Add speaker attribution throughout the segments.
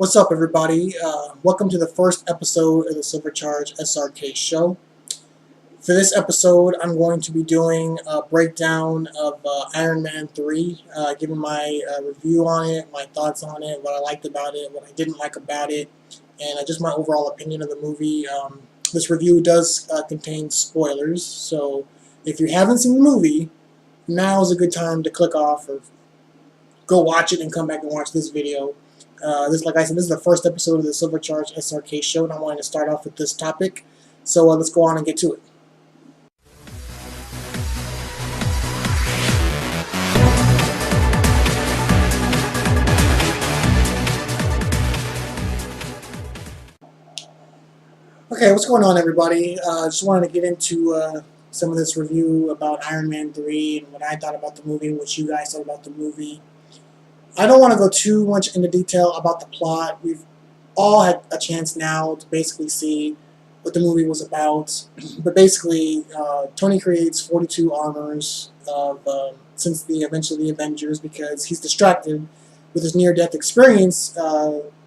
Speaker 1: What's up, everybody? Welcome to the first episode of the Silvercharge SRK show. For this episode, I'm going to be doing a breakdown of Iron Man 3, giving my review on it, my thoughts on it, what I liked about it, what I didn't like about it, and just my overall opinion of the movie. This review does contain spoilers, so if you haven't seen the movie, now is a good time to click off or go watch it and come back and watch this video. Like I said, this is the first episode of the Silvercharge SRK show, and I wanted to start off with this topic. So let's go on and get to it. Okay, what's going on, everybody? Just wanted to get into some of this review about Iron Man 3 and what I thought about the movie, what you guys thought about the movie. I don't want to go too much into detail about the plot. We've all had a chance now to basically see what the movie was about. But basically, Tony creates 42 armors since the event of the Avengers because he's distracted with his near-death experience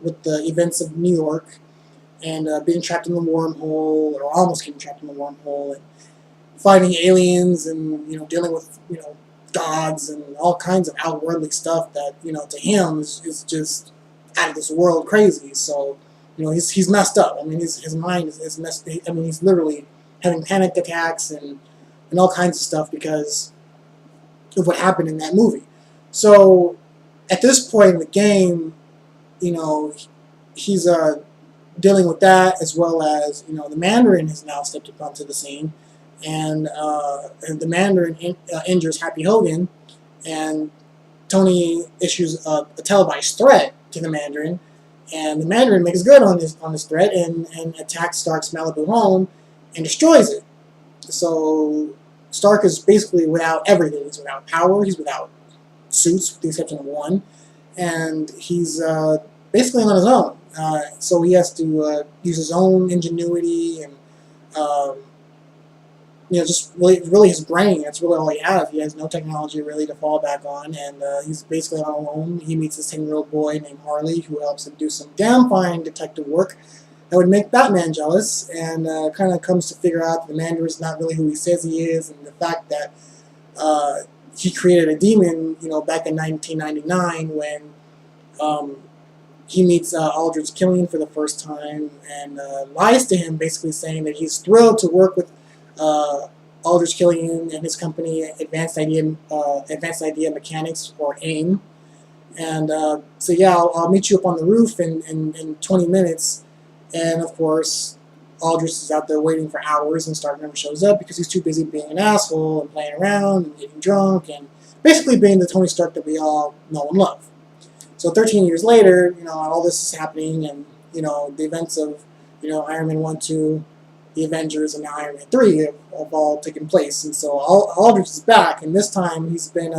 Speaker 1: with the events of New York and being trapped in the wormhole, or almost getting trapped in the wormhole, and fighting aliens and dealing with gods and all kinds of outwardly stuff that to him is just out of this world crazy. So he's messed up. I mean his mind is messed. I mean he's literally having panic attacks and all kinds of stuff because of what happened in that movie. So at this point in the game, he's dealing with that, as well as the Mandarin has now stepped up onto the scene. And the Mandarin injures Happy Hogan, and Tony issues a televised threat to the Mandarin, and the Mandarin makes good on this threat and attacks Stark's Malibu home and destroys it. So Stark is basically without everything. He's without power, he's without suits, with the exception of one, and he's basically on his own. So he has to use his own ingenuity and just really his brain. That's really all he has. He has no technology really to fall back on, and he's basically on alone. He meets this 10-year-old boy named Harley who helps him do some damn fine detective work that would make Batman jealous, and kind of comes to figure out that the Mandarin is not really who he says he is, and the fact that he created a demon, back in 1999 when he meets Aldrich Killian for the first time and lies to him, basically saying that he's thrilled to work with Aldrich Killian and his company, Advanced Idea Mechanics, or AIM. And so yeah, I'll meet you up on the roof in 20 minutes. And of course, Aldrich is out there waiting for hours, and Stark never shows up because he's too busy being an asshole and playing around and getting drunk and basically being the Tony Stark that we all know and love. So 13 years later, all this is happening, and the events of Iron Man 1, 2, the Avengers, and now Iron Man 3 have all taken place. And so Aldrich is back, and this time he's been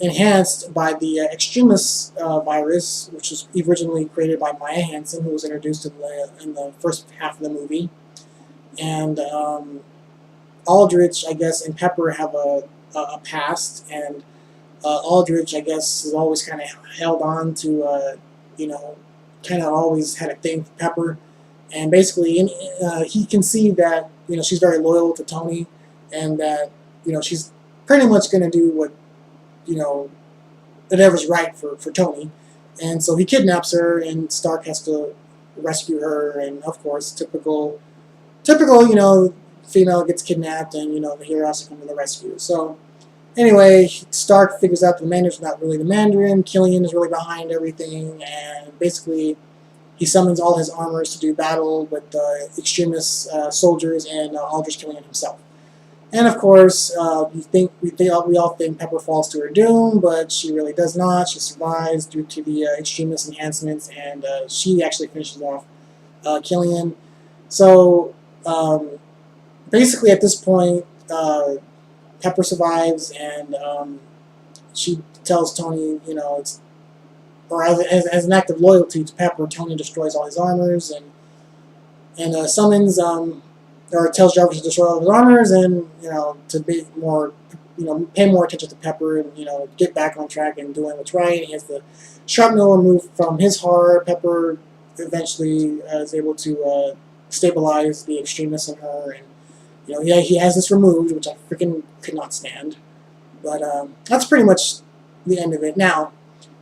Speaker 1: enhanced by the extremis virus, which was originally created by Maya Hansen, who was introduced in the first half of the movie. And Aldrich, I guess, and Pepper have a past, and Aldrich, I guess, has always kind of held on to, kind of always had a thing for Pepper. And basically, he can see that, she's very loyal to Tony, and that, she's pretty much going to do what, whatever's right for Tony. And so he kidnaps her, and Stark has to rescue her, and of course, typical, female gets kidnapped, and, the hero has to come to the rescue. So anyway, Stark figures out the Mandarin's not really the Mandarin, Killian is really behind everything, and basically he summons all his armors to do battle with the extremist soldiers and Aldrich Killian himself. And of course, we all think Pepper falls to her doom, but she really does not. She survives due to the extremist enhancements, and she actually finishes off Killian. So basically, at this point, Pepper survives, and she tells Tony, it's, or as an act of loyalty to Pepper, Tony destroys all his armors and summons or tells Jarvis to destroy all his armors, and to be more pay more attention to Pepper and, get back on track and doing what's right. He has the shrapnel removed from his heart. Pepper eventually is able to stabilize the extremeness in her, and he has this removed, which I freaking could not stand. But that's pretty much the end of it. Now,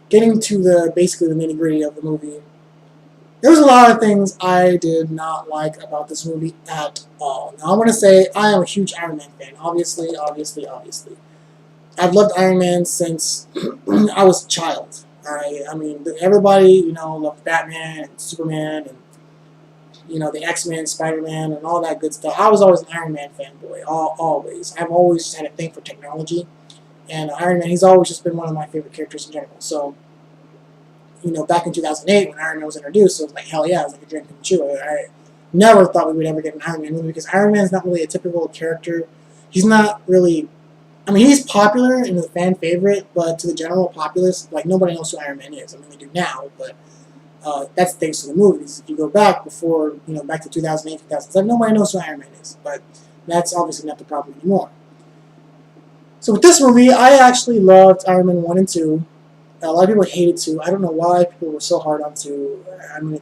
Speaker 1: getting to basically the nitty gritty of the movie, there was a lot of things I did not like about this movie at all. Now, I want to say I am a huge Iron Man fan. Obviously. I've loved Iron Man since I was a child. Alright, I mean, everybody, loved Batman and Superman and, the X-Men, Spider-Man, and all that good stuff. I was always an Iron Man fanboy, always. I've always had a thing for technology, and Iron Man, he's always just been one of my favorite characters in general. So, back in 2008 when Iron Man was introduced, it was like, hell yeah, it was like a dream come true. I never thought we would ever get an Iron Man movie because Iron Man is not really a typical character. He's not really, I mean, he's popular and a fan favorite, but to the general populace, like, nobody knows who Iron Man is. I mean, they do now, but that's thanks to the movies. If you go back before, back to 2008, 2007, nobody knows who Iron Man is, but that's obviously not the problem anymore. So with this movie, I actually loved Iron Man 1 and 2. A lot of people hated 2. I don't know why people were so hard on 2. I mean,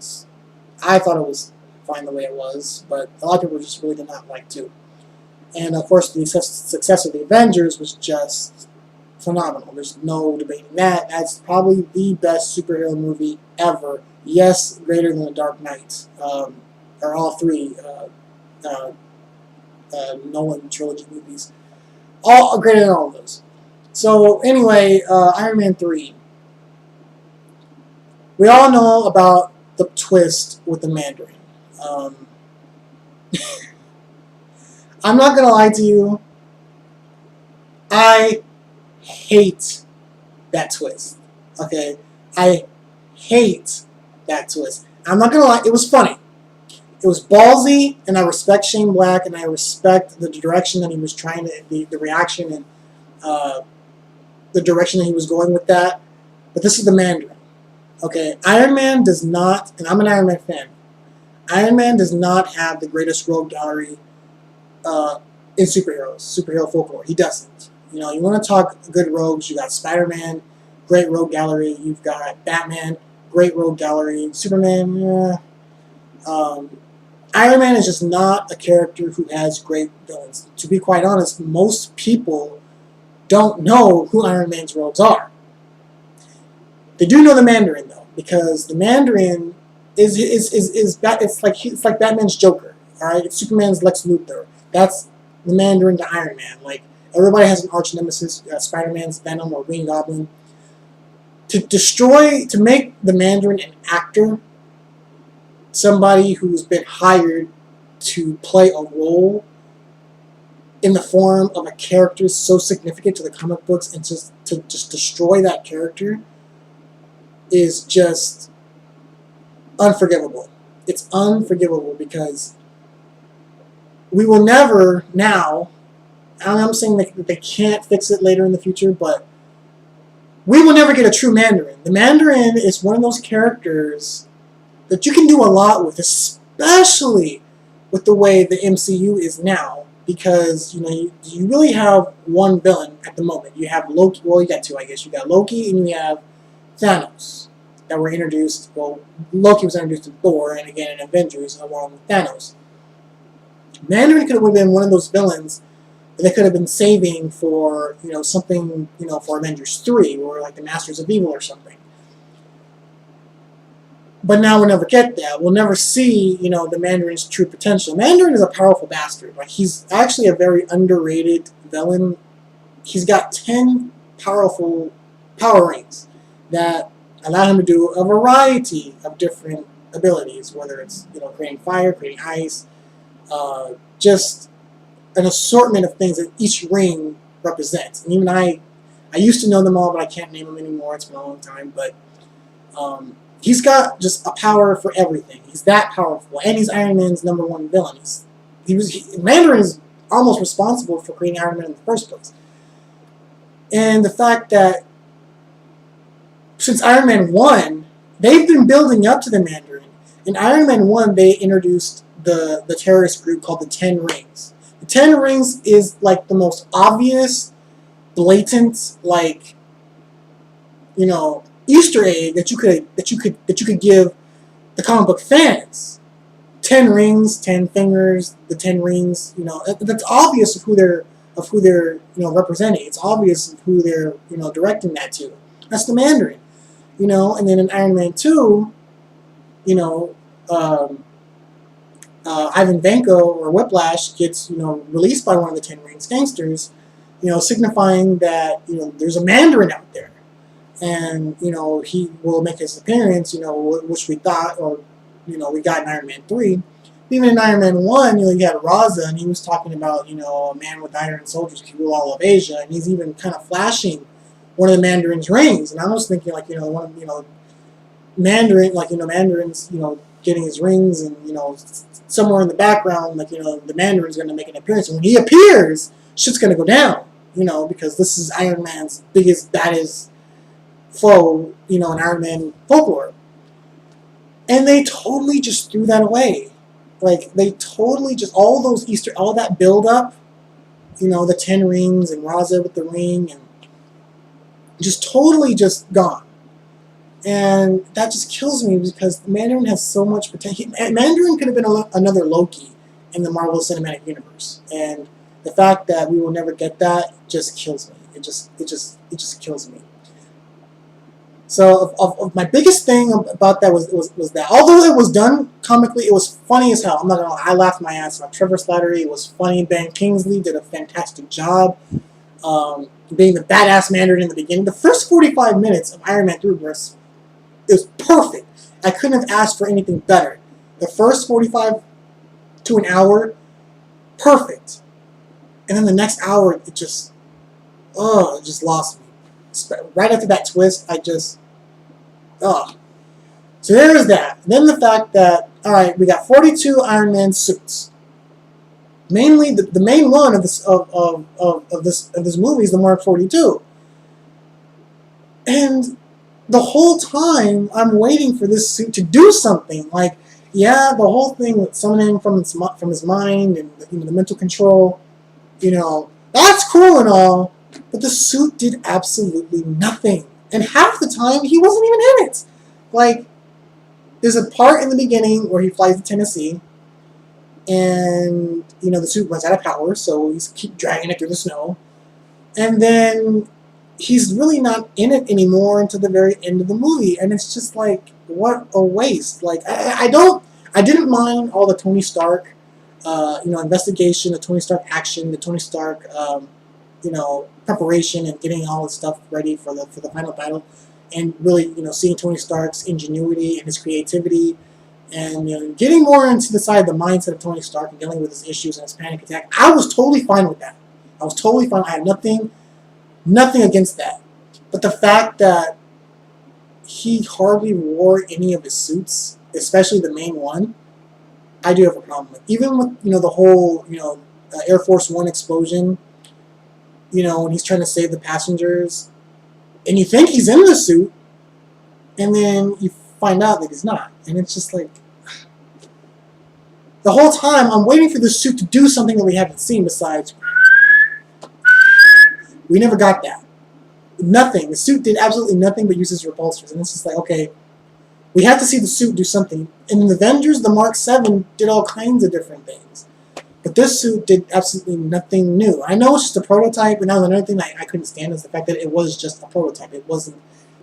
Speaker 1: I thought it was fine the way it was, but a lot of people just really did not like 2. And of course, the success of the Avengers was just phenomenal. There's no debating that. That's probably the best superhero movie ever. Yes, greater than The Dark Knight, or all three Nolan trilogy movies. All greater than all of those. So anyway, Iron Man 3. We all know about the twist with the Mandarin. I'm not going to lie to you. I hate that twist. Okay? I hate that twist. I'm not going to lie. It was funny. It was ballsy, and I respect Shane Black, and I respect the direction that he was trying to, the reaction and the direction that he was going with that. But this is the Mandarin. Okay? Iron Man does not, and I'm an Iron Man fan, Iron Man does not have the greatest rogue gallery in superhero folklore. He doesn't. You want to talk good rogues, you got Spider-Man, great rogue gallery. You've got Batman, great rogue gallery. Superman, Iron Man is just not a character who has great villains. To be quite honest, most people don't know who Iron Man's rogues are. They do know the Mandarin though, because the Mandarin it's like Batman's Joker. All right, it's Superman's Lex Luthor. That's the Mandarin to Iron Man. Like, everybody has an arch nemesis. Spider-Man's Venom or Green Goblin. To make the Mandarin an actor, somebody who's been hired to play a role in the form of a character so significant to the comic books, and to just destroy that character is just unforgivable. It's unforgivable because we will never now, I'm saying that they can't fix it later in the future, but we will never get a true Mandarin. The Mandarin is one of those characters that you can do a lot with, especially with the way the MCU is now, because you really have one villain at the moment. You have Loki. Well, you got two, I guess. You got Loki and you have Thanos that were introduced. Well, Loki was introduced in Thor, and again in Avengers along with Thanos. Mandarin could have been one of those villains that they could have been saving for something for Avengers 3 or like the Masters of Evil or something. But now we'll never get that. We'll never see the Mandarin's true potential. Mandarin is a powerful bastard. Like, he's actually a very underrated villain. He's got 10 powerful power rings that allow him to do a variety of different abilities, whether it's creating fire, creating ice, just an assortment of things that each ring represents. And even I used to know them all, but I can't name them anymore. It's been a long time. But he's got just a power for everything. He's that powerful, and he's Iron Man's #1 villain. Mandarin is almost responsible for creating Iron Man in the first place. And the fact that since Iron Man 1, they've been building up to the Mandarin. In Iron Man 1, they introduced the terrorist group called the Ten Rings. The Ten Rings is like the most obvious blatant, like, you know, Easter egg that you could give the comic book fans. 10 rings, 10 fingers, the 10 rings. You know, that's obvious of who they're representing. It's obvious of who they're directing that to. That's the Mandarin. You know, and then in Iron Man 2, you know, Ivan Vanko or Whiplash gets released by one of the Ten Rings gangsters, signifying that there's a Mandarin out there, and he will make his appearance, which we thought, or we got in Iron Man 3. Even in Iron Man 1, you had Raza, and he was talking about a man with iron soldiers can rule all of Asia, and he's even kind of flashing one of the Mandarin's rings, and I was thinking like one of Mandarin, like Mandarin's getting his rings, and somewhere in the background, like the Mandarin's going to make an appearance, and when he appears, shit's going to go down, because this is Iron Man's biggest, baddest foe, in Iron Man folklore. And they totally just threw that away. Like, they totally just, all that build up, the 10 rings and Raza with the ring, and just totally just gone. And that just kills me because Mandarin has so much potential. Mandarin could have been another Loki in the Marvel Cinematic Universe. And the fact that we will never get that just kills me. It just kills me. So of my biggest thing about that was that although it was done comically, it was funny as hell. I'm not gonna lie, I laughed my ass off. Trevor Slattery, it was funny. Ben Kingsley did a fantastic job being the badass Mandarin in the beginning. The first 45 minutes of Iron Man 3 was perfect. I couldn't have asked for anything better. The first 45 to an hour, perfect. And then the next hour, it just lost me. Right after that twist, So there is that. Then the fact that, alright, we got 42 Iron Man suits. Mainly, the main one of this movie is the Mark 42. And the whole time, I'm waiting for this suit to do something. Like, yeah, the whole thing with summoning from his mind and the mental control, that's cool and all, but the suit did absolutely nothing. And half the time, he wasn't even in it. Like, there's a part in the beginning where he flies to Tennessee, and the suit runs out of power, so he's keep dragging it through the snow, and then he's really not in it anymore until the very end of the movie, and it's just like, what a waste. Like, I didn't mind all the Tony Stark, investigation, the Tony Stark action, the Tony Stark, preparation and getting all this stuff ready for the final battle, and really, seeing Tony Stark's ingenuity and his creativity, and getting more into the side of the mindset of Tony Stark and dealing with his issues and his panic attack. I was totally fine with that. I was totally fine. I had nothing against that. But the fact that he hardly wore any of his suits, especially the main one, I do have a problem with. Even with, the whole, Air Force One explosion, when he's trying to save the passengers, and you think he's in the suit, and then you find out that he's not. And it's just like, the whole time I'm waiting for this suit to do something that we haven't seen besides, we never got that. Nothing. The suit did absolutely nothing but use his repulsors. And it's just like, okay, we have to see the suit do something. In the Avengers, the Mark 7 did all kinds of different things. But this suit did absolutely nothing new. I know it's just a prototype, and that was another thing I couldn't stand is the fact that it was just a prototype. It wasn't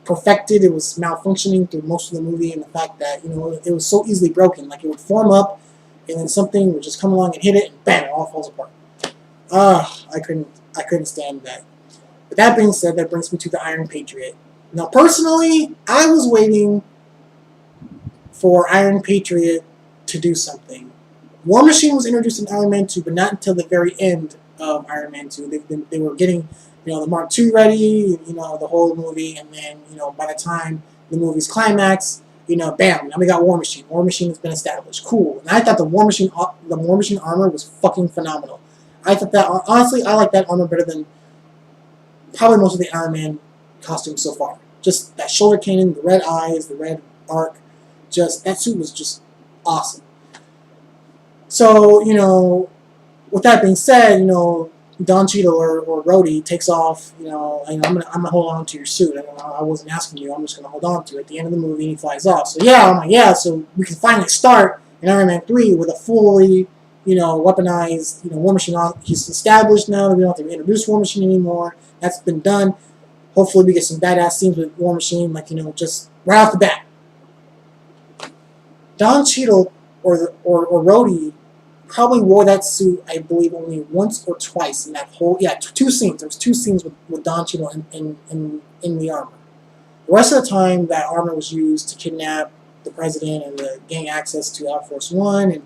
Speaker 1: perfected. It was malfunctioning through most of the movie, and the fact that, it was so easily broken. Like, it would form up, and then something would just come along and hit it, and bam, it all falls apart. I couldn't stand that. But that being said, that brings me to the Iron Patriot. Now, personally, I was waiting for Iron Patriot to do something. War Machine was introduced in Iron Man 2, but not until the very end of Iron Man 2. They were getting, the Mark II ready, the whole movie, and then, by the time the movie's climax, bam, now we got War Machine. War Machine has been established. Cool. And I thought the War Machine armor was fucking phenomenal. I thought that, honestly, I like that armor better than probably most of the Iron Man costumes so far. Just that shoulder cannon, the red eyes, the red arc, that suit was just awesome. So, with that being said, Don Cheadle or Rhodey takes off, I'm gonna hold on to your suit. I wasn't asking you. I'm just gonna hold on to it. At the end of the movie, he flies off. So yeah, I'm like, yeah. So we can finally start in Iron Man 3 with a fully, weaponized, War Machine. He's established now. We don't have to introduce War Machine anymore. That's been done. Hopefully, we get some badass scenes with War Machine, like just right off the bat. Don Cheadle or Rhodey probably wore that suit, I believe, only once or twice in that whole, two scenes. There was two scenes with Don Cheadle in the armor. The rest of the time, that armor was used to kidnap the president and to gain access to Air Force One,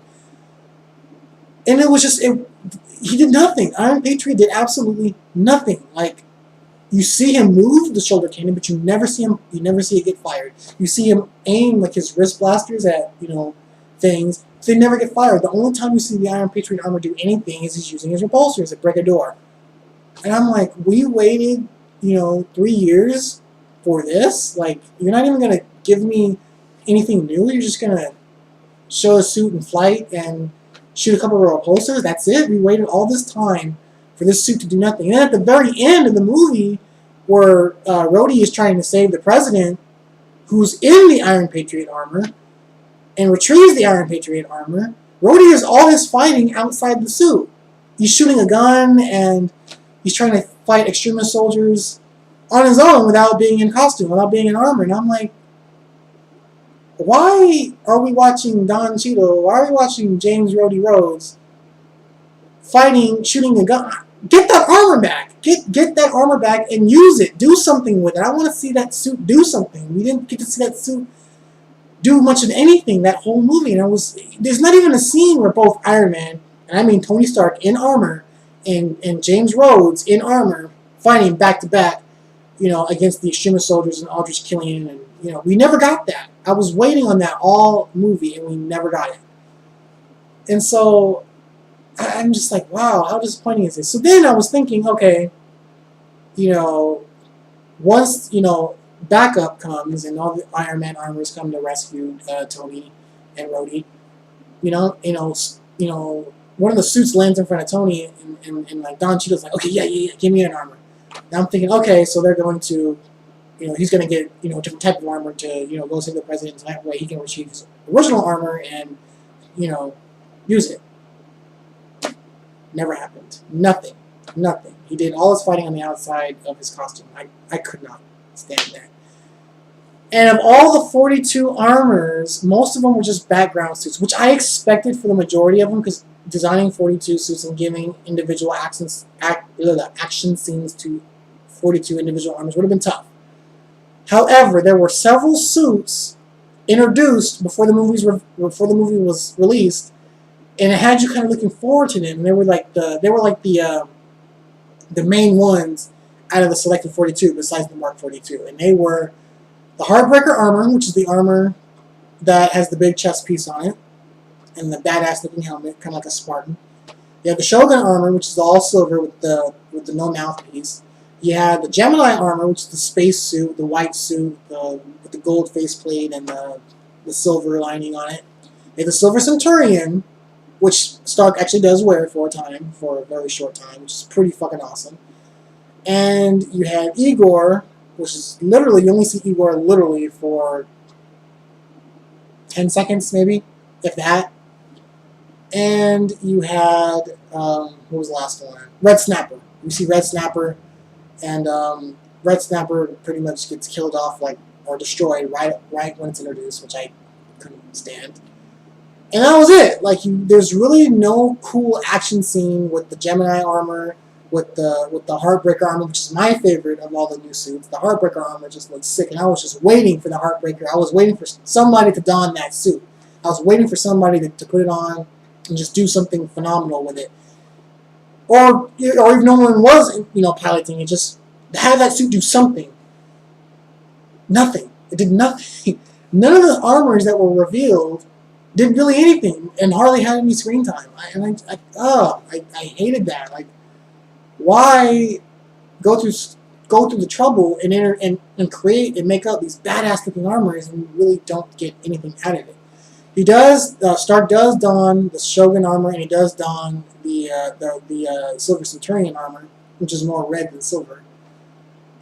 Speaker 1: and it was just, he did nothing. Iron Patriot did absolutely nothing. Like, you see him move the shoulder cannon, but you never see it get fired. You see him aim like his wrist blasters at, things. They never get fired. The only time you see the Iron Patriot armor do anything is he's using his repulsors to break a door. And I'm like, we waited, 3 years for this? Like, you're not even going to give me anything new? You're just going to show a suit in flight and shoot a couple of repulsors? That's it? We waited all this time for this suit to do nothing. And then at the very end of the movie, where Rhodey is trying to save the president, who's in the Iron Patriot armor, and retrieves the Iron Patriot armor, Rhodey is all his fighting outside the suit. He's shooting a gun, and he's trying to fight extremist soldiers on his own without being in costume, without being in armor. And I'm like, why are we watching Don Cheadle? Why are we watching James Rhodey Rhodes fighting, shooting a gun? Get that armor back. Get that armor back and use it. Do something with it. I want to see that suit do something. We didn't get to see that suit do much of anything that whole movie. And there's not even a scene where both Iron Man, and I mean Tony Stark in armor, and James Rhodes in armor, fighting back to back, against the extremist soldiers and Aldrich Killian, and we never got that. I was waiting on that all movie, and we never got it. And so I'm just like, wow, how disappointing is this? So then I was thinking, okay, once backup comes and all the Iron Man armors come to rescue Tony and Rhodey, one of the suits lands in front of Tony, and like Don Cheadle's like, okay, yeah, give me an armor. Now I'm thinking, okay, so they're going to, he's going to get, a different type of armor to, go save the president, so that way he can retrieve his original armor and, use it. Never happened. Nothing. He did all his fighting on the outside of his costume. I could not stand that. And of all the 42 armors, most of them were just background suits, which I expected for the majority of them, because designing 42 suits and giving individual action scenes to 42 individual armors would have been tough. However, there were several suits introduced before the movie was released, and it had you kind of looking forward to them. And they were like the main ones out of the selected 42, besides the Mark 42, and they were the Heartbreaker armor, which is the armor that has the big chest piece on it, and the badass looking helmet, kind of like a Spartan. You have the Shogun armor, which is all silver with the no mouthpiece. You had the Gemini armor, which is the space suit, the white suit, with the gold faceplate and the silver lining on it. You have the Silver Centurion, which Stark actually does wear for a very short time, which is pretty fucking awesome. And you had Igor, which is literally, you only see Igor literally for 10 seconds, maybe, if that. And you had, what was the last one? Red Snapper. You see Red Snapper, and Red Snapper pretty much gets killed off, or destroyed right when it's introduced, which I couldn't stand. And that was it. There's really no cool action scene with the Gemini armor, with the Heartbreaker armor, which is my favorite of all the new suits. The Heartbreaker armor just looks sick, and I was just waiting for the Heartbreaker. I was waiting for somebody to don that suit. I was waiting for somebody to put it on and just do something phenomenal with it. Or if no one was, piloting it, just have that suit do something. Nothing. It did nothing. None of the armors that were revealed did really anything, and hardly had any screen time. I hated that. Why go through the trouble and create and make up these badass looking armors and really don't get anything out of it? He does. Stark does don the Shogun armor, and he does don the Silver Centurion armor, which is more red than silver.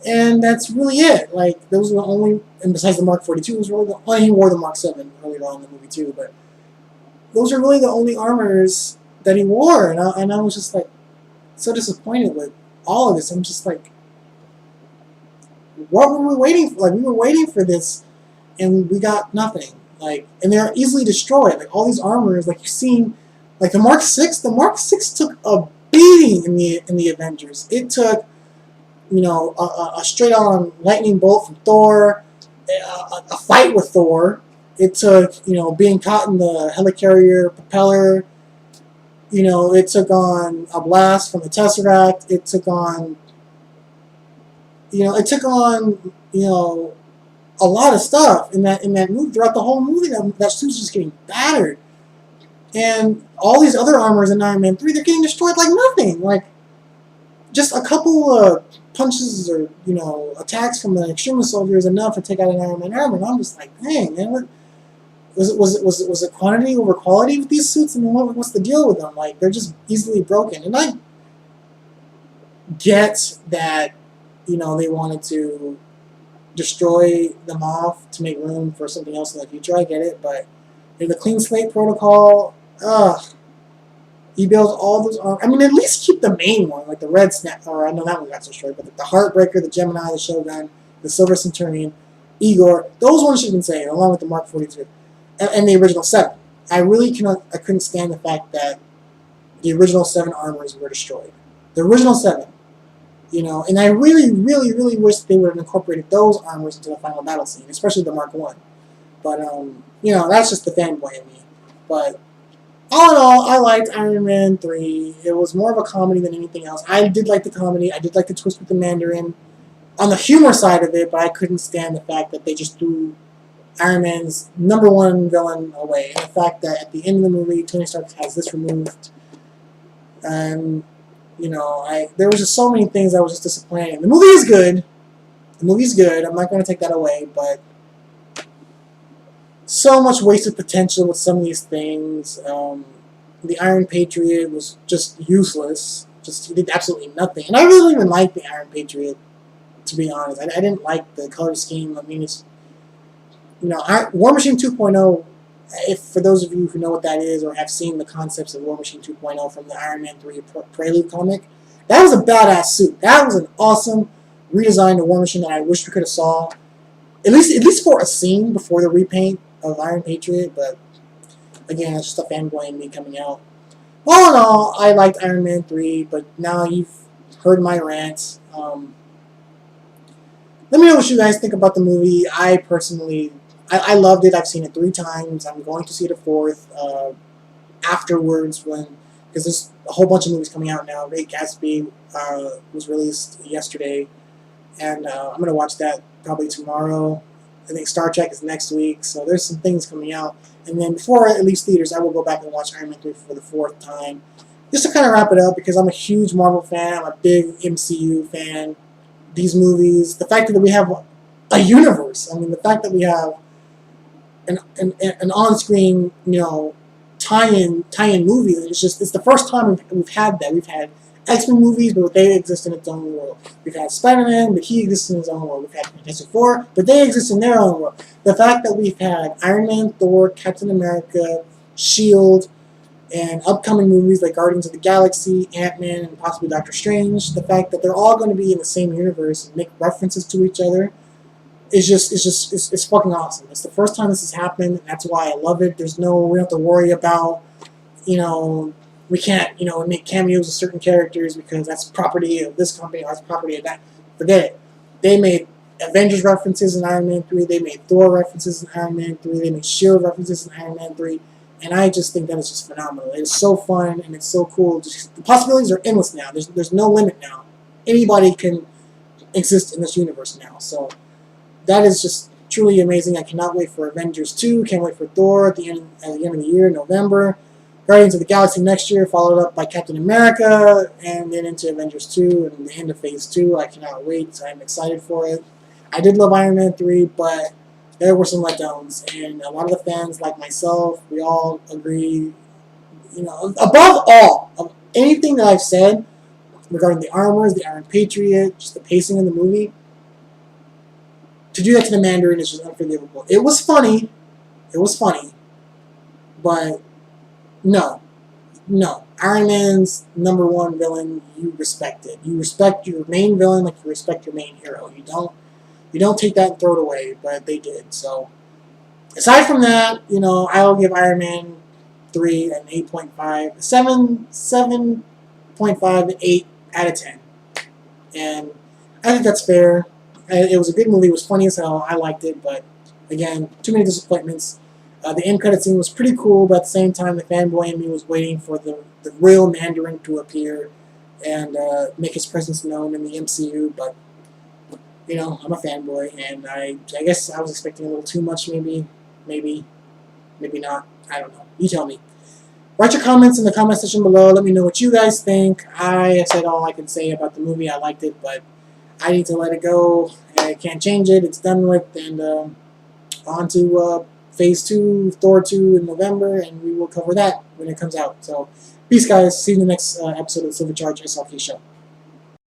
Speaker 1: And that's really it. Like, those are the only, and besides the Mark 42, was really the only, he wore the Mark 7 earlier on in the movie too, but those are really the only armors that he wore, and I was just like, so disappointed with all of this. I'm just like, what were we waiting for? Like, we were waiting for this, and we got nothing. Like, and they're easily destroyed. Like, all these armors, like, you've seen, like, the Mark 6, took a beating in the Avengers. It took, you know, a straight-on lightning bolt from Thor, a fight with Thor. It took, you know, being caught in the helicarrier propeller. You know, it took on a blast from the Tesseract. It took on, you know, a lot of stuff in that movie. Throughout the whole movie, that suit's just getting battered. And all these other armors in Iron Man 3, they're getting destroyed like nothing. Like, just a couple of punches or, you know, attacks from an extremist soldier is enough to take out an Iron Man armor. And I'm just like, dang, man, was it quantity over quality with these suits? I mean, what's the deal with them? Like, they're just easily broken. And I get that, you know, they wanted to destroy them off to make room for something else in the future. I get it, but in the clean slate protocol, he builds all those armors. I mean, at least keep the main one, like the Red Snap, or I know that one got destroyed, but the Heartbreaker, the Gemini, the Shogun, the Silver Centurion, Igor, those ones should have been saved, along with the Mark 42. And the original 7. I couldn't stand the fact that the original 7 armors were destroyed. The original 7. You know, and I really, really, really wish they would have incorporated those armors into the final battle scene, especially the Mark 1. But, you know, that's just the fanboy in me. But, all in all, I liked Iron Man 3. It was more of a comedy than anything else. I did like the comedy. I did like the twist with the Mandarin. On the humor side of it, but I couldn't stand the fact that they just threw Iron Man's #1 villain away. And the fact that at the end of the movie, Tony Stark has this removed. And, you know, there was just so many things that was just disappointing. The movie is good. The movie's good. I'm not going to take that away, but so much wasted potential with some of these things. The Iron Patriot was just useless. He did absolutely nothing. And I really don't even like the Iron Patriot, to be honest. I didn't like the color scheme. I mean, it's, you know, War Machine 2.0, if for those of you who know what that is or have seen the concepts of War Machine 2.0 from the Iron Man 3 Prelude comic, that was a badass suit. That was an awesome redesign of War Machine that I wish we could have saw, at least for a scene before the repaint of Iron Patriot. But again, it's just a fanboy in me coming out. All in all, I liked Iron Man 3, but now you've heard my rant. Let me know what you guys think about the movie. I personally, I loved it. I've seen it 3 times. I'm going to see it a 4th afterwards, because there's a whole bunch of movies coming out now. Great Gatsby was released yesterday, and I'm going to watch that probably tomorrow. I think Star Trek is next week, so there's some things coming out. And then before it leaves theaters, I will go back and watch Iron Man 3 for the 4th time. Just to kind of wrap it up, because I'm a huge Marvel fan, I'm a big MCU fan. These movies, the fact that we have a universe, I mean, the fact that we have an on-screen, you know, tie-in movie, it's the first time we've had that. We've had X-Men movies, but they exist in its own world. We've had Spider-Man, but he exists in his own world. We've had Fantastic Four, but they exist in their own world. The fact that we've had Iron Man, Thor, Captain America, S.H.I.E.L.D., and upcoming movies like Guardians of the Galaxy, Ant-Man, and possibly Doctor Strange, the fact that they're all going to be in the same universe and make references to each other it's fucking awesome. It's the first time this has happened, and that's why I love it. We don't have to worry about, you know, we can't, you know, make cameos of certain characters because that's property of this company or that's property of that. Forget it. They made Avengers references in Iron Man 3. They made Thor references in Iron Man 3. They made S.H.I.E.L.D. references in Iron Man 3. And I just think that is just phenomenal. It's so fun and it's so cool. The possibilities are endless now. There's no limit now. Anybody can exist in this universe now. So that is just truly amazing. I cannot wait for Avengers 2. Can't wait for Thor at the end of the year, November. Guardians of the Galaxy next year, followed up by Captain America, and then into Avengers 2 and the end of Phase 2. I cannot wait. I'm excited for it. I did love Iron Man 3, but there were some letdowns, and a lot of the fans, like myself, we all agree. You know, above all, of anything that I've said regarding the armors, the Iron Patriot, just the pacing in the movie, to do that to the Mandarin is just unforgivable. It was funny. It was funny. But no. No. Iron Man's #1 villain, you respect it. You respect your main villain like you respect your main hero. You don't take that and throw it away, but they did. So aside from that, I'll give Iron Man 3 an 8.5, 7.5, 8 out of 10. And I think that's fair. It was a good movie. It was funny as hell. I liked it, but again, too many disappointments. The end credit scene was pretty cool, but at the same time, the fanboy in me was waiting for the real Mandarin to appear and make his presence known in the MCU. But I'm a fanboy, and I guess I was expecting a little too much. Maybe not. I don't know. You tell me. Write your comments in the comment section below. Let me know what you guys think. I have said all I can say about the movie. I liked it, but I need to let it go. I can't change it. It's done with, and on to Phase 2, Thor 2 in November, and we will cover that when it comes out. So, peace, guys. See you in the next episode of the Silver Charge SLK Show.